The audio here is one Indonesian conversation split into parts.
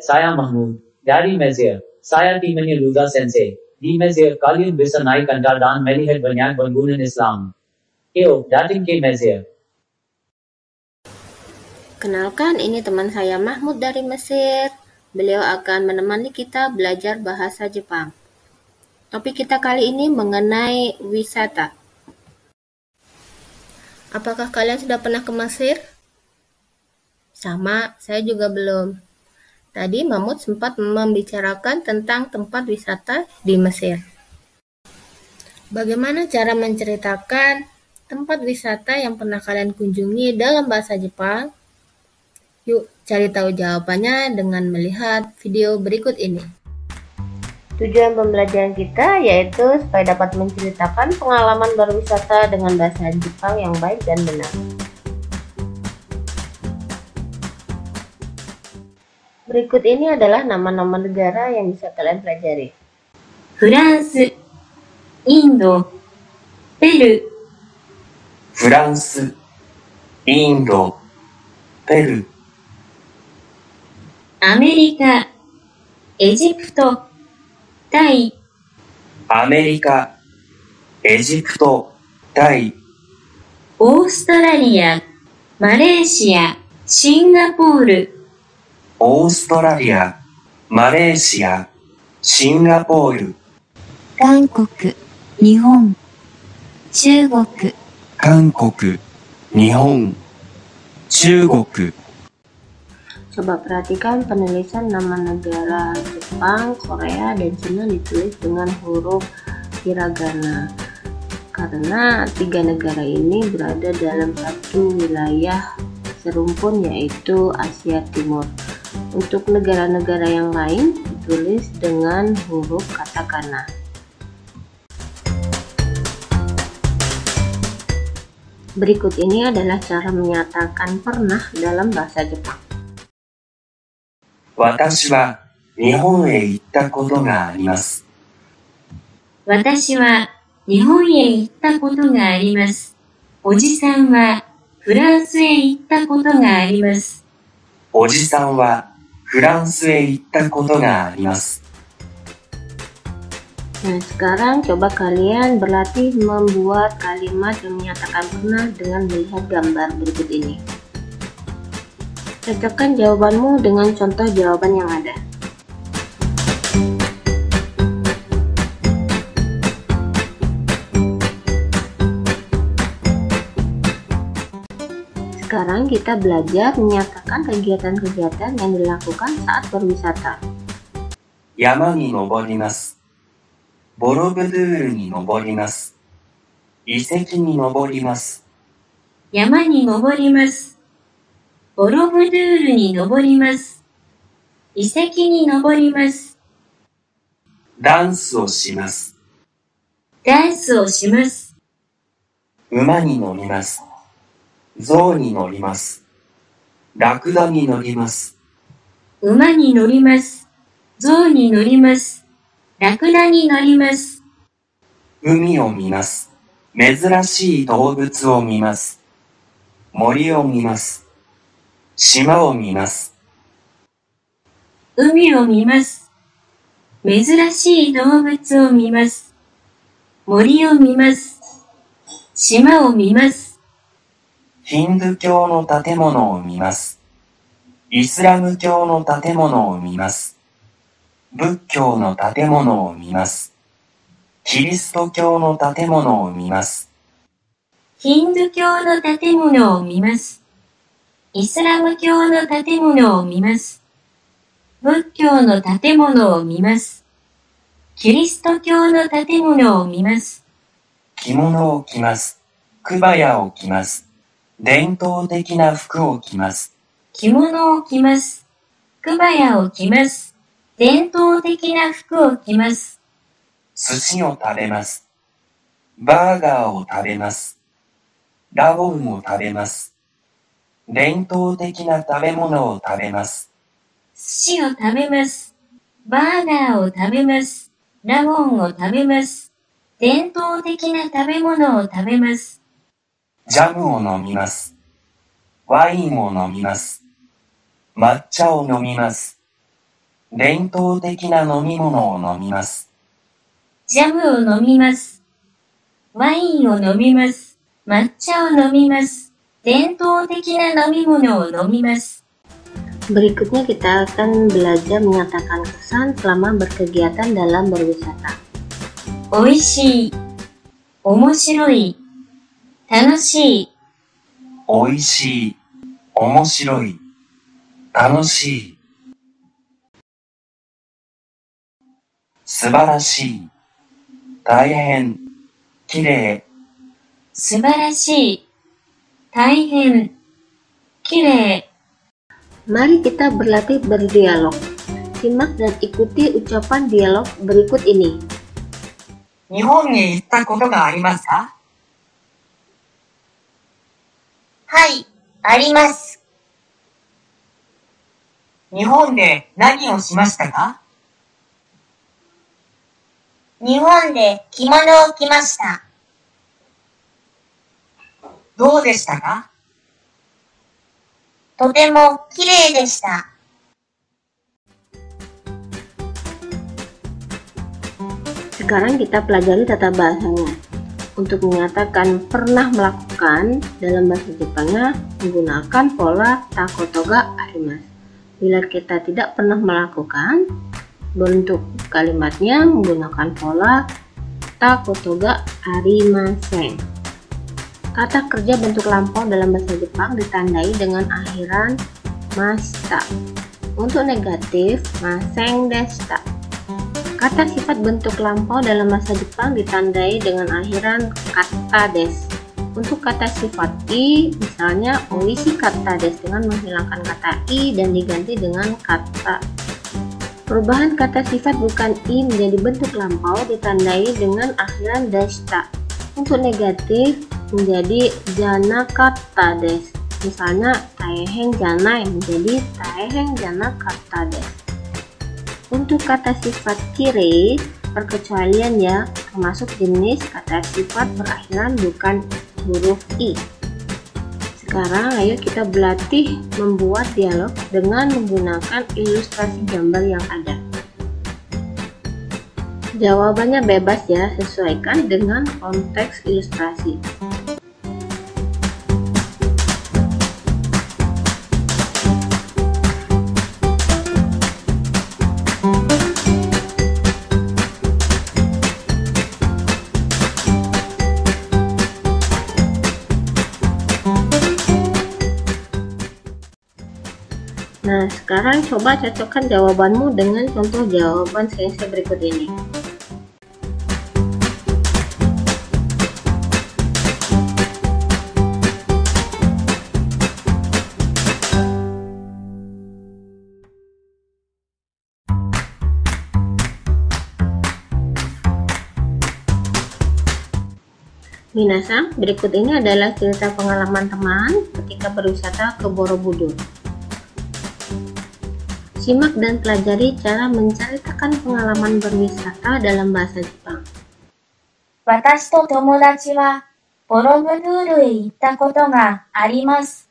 saya Mahmud, dari Mesir. Saya temannya Luza Sensei. Di Mesir, kalian bisa naik anda dan melihat banyak bangunan Islam. Yuk, datang ke Mesir. Kenalkan, ini teman saya Mahmud dari Mesir. Beliau akan menemani kita belajar bahasa Jepang. Topik kita kali ini mengenai wisata. Apakah kalian sudah pernah ke Mesir? Sama, saya juga belum. Tadi Mahmud sempat membicarakan tentang tempat wisata di Mesir. Bagaimana cara menceritakan tempat wisata yang pernah kalian kunjungi dalam bahasa Jepang? Yuk, cari tahu jawabannya dengan melihat video berikut ini. Tujuan pembelajaran kita yaitu supaya dapat menceritakan pengalaman berwisata dengan bahasa Jepang yang baik dan benar. Berikut ini adalah nama-nama negara yang bisa kalian pelajari. Fransi, Indo, Peru. Fransi, Indo, Peru. Amerika, Egypto, Thai. Amerika, Egypto, Thai. オーストラリア、マレーシア、シンガポール。オーストラリア、マレーシア、シンガポール。韓国、日本、中国。韓国、日本、中国。 Coba perhatikan penulisan nama negara Jepang, Korea, dan Cina ditulis dengan huruf hiragana. Karena tiga negara ini berada dalam satu wilayah serumpun yaitu Asia Timur. Untuk negara-negara yang lain ditulis dengan huruf katakana. Berikut ini adalah cara menyatakan pernah dalam bahasa Jepang. 私は日本へ行ったことがあります。私は日本へ行ったことがあります。おじさんはフランスへ行ったことがあります。おじさんはフランスへ行ったことがあります。 Nah, sekarang coba kalian berlatih membuat kalimat yang menyatakan pernah dengan melihat gambar berikut ini. Cocokkan jawabanmu dengan contoh jawaban yang ada. Sekarang kita belajar menyatakan kegiatan-kegiatan yang dilakukan saat berwisata. 山に登ります。ボロブドゥールに登ります。遺跡に登ります。山に登ります。ボロブドゥールに登ります。遺跡に登ります。ダンスをします。ダンスをします。馬に乗ります。象に乗ります。ラクダに乗ります。馬に乗ります。象に乗ります。ラクダに乗ります。海を見ます。珍しい動物を見ます。森を見ます。島を見ます。海を見ます。珍しい動物を見ます。森を見ます。島を見ます。ヒンドゥー教の建物を見ます。イスラム教の建物を見ます。仏教の建物を見ます。キリスト教の建物を見ます。ヒンドゥー教の建物を見ます。イスラム教の建物を見ます。仏教の建物を見ます。キリスト教の建物を見ます。着物を着ます。クバヤを着ます。伝統的な服を着ます。着物を着ます。クバヤを着ます。伝統的な服を着ます。寿司を食べます。バーガーを食べます。ラゴンを食べます。伝統的な食べ物を食べます。寿司を食べます。バーガーを食べます。ラゴンを食べます。伝統的な食べ物を食べます。ジャムを飲みます。ワインを飲みます。抹茶を飲みます。伝統的な飲み物を飲みます。ジャムを飲みます。ワインを飲みます。抹茶を飲みます。伝統的な飲み物を飲みます。Berikutnya kita akan belajar menyatakan kesan selama berkegiatan dalam berwisata. 美味しい、面白い、楽しい、おいしい、面白い、楽しい。素晴らしい、大変、きれい。素晴らしい、大変、きれい。Mari kita berlatih berdialog. Simak dan ikuti ucapan dialog berikut ini. 日本に行ったことがありますか？はい、あります。日本で何をしましたか？日本で着物を着ました。どうでしたか？とても綺麗でした。Sekarang kita pelajari tata bahasanya. Untuk menyatakan pernah melakukan, dalam bahasa Jepangnya menggunakan pola takotoga arimasu. Bila kita tidak pernah melakukan, bentuk kalimatnya menggunakan pola takotoga arimasen. Kata kerja bentuk lampau dalam bahasa Jepang ditandai dengan akhiran mashita. Untuk negatif, maseng deshita. Kata sifat bentuk lampau dalam bahasa Jepang ditandai dengan akhiran kata des. Untuk kata sifat i, misalnya oishi kata des dengan menghilangkan kata i dan diganti dengan kata. Perubahan kata sifat bukan i menjadi bentuk lampau ditandai dengan akhiran deshita. Untuk negatif menjadi jana kata des. Misalnya taeheng janai menjadi taeheng jana kata des. Untuk kata sifat kire, perkecualian ya, termasuk jenis kata sifat berakhiran bukan huruf i. Sekarang ayo kita berlatih membuat dialog dengan menggunakan ilustrasi gambar yang ada. Jawabannya bebas ya, sesuaikan dengan konteks ilustrasi. Nah, sekarang coba cocokkan jawabanmu dengan contoh jawaban sensei berikut ini. Minasang, berikut ini adalah cerita pengalaman teman ketika berwisata ke Borobudur. Simak dan pelajari cara menceritakan pengalaman berwisata dalam bahasa Jepang. 私と友達はボロブドゥールへ行ったことがあります。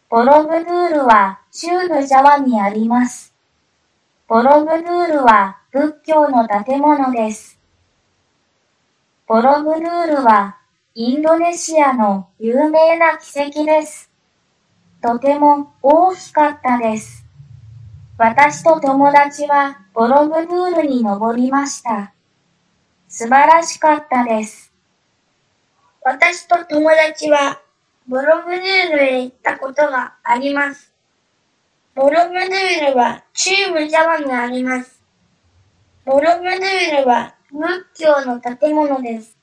ボロブドゥールは中部ジャワにあります。ボロブドゥールは仏教の建物です。ボロブドゥールはインドネシアの有名な奇跡です。とても大きかったです。私と友達はボロブドゥールに登りました。素晴らしかったです。私と友達はボロブドゥールへ行ったことがあります。ボロブドゥールは中部ジャワにあります。ボロブドゥールは仏教の建物です。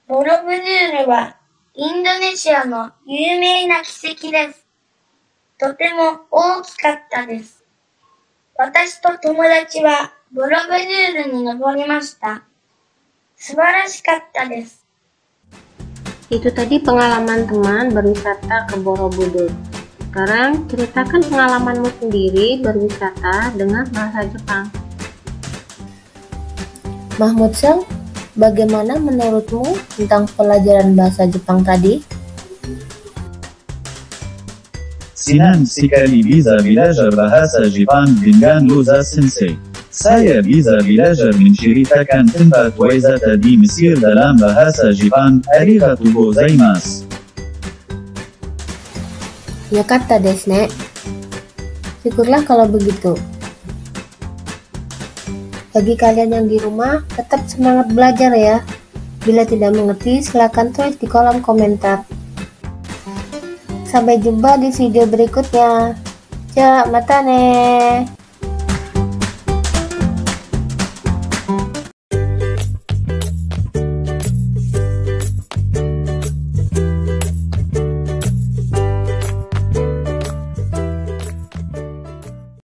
ボロブドゥールはインドネシアの有名な奇跡です。とても大きかったです。私と友達はボロブドゥールに登りました。素晴らしかったです。Itu tadi pengalaman teman berwisata ke Borobudur. Sekarang ceritakan pengalamanmu sendiri berwisata dengan bahasa Jepang. Mahmud-san, bagaimana menurutmu tentang pelajaran bahasa Jepang tadi? Senang sekali bisa belajar bahasa Jepang dengan Luza Sensei. Saya bisa belajar menceritakan tempat wisata di Mesir dalam bahasa Jepang. Arigatou gozaimasu. Yokatta desu ne. Syukurlah kalau begitu. Bagi kalian yang di rumah, tetap semangat belajar ya. Bila tidak mengerti, silakan tulis di kolom komentar. Sampai jumpa di video berikutnya. Ja, mata ne.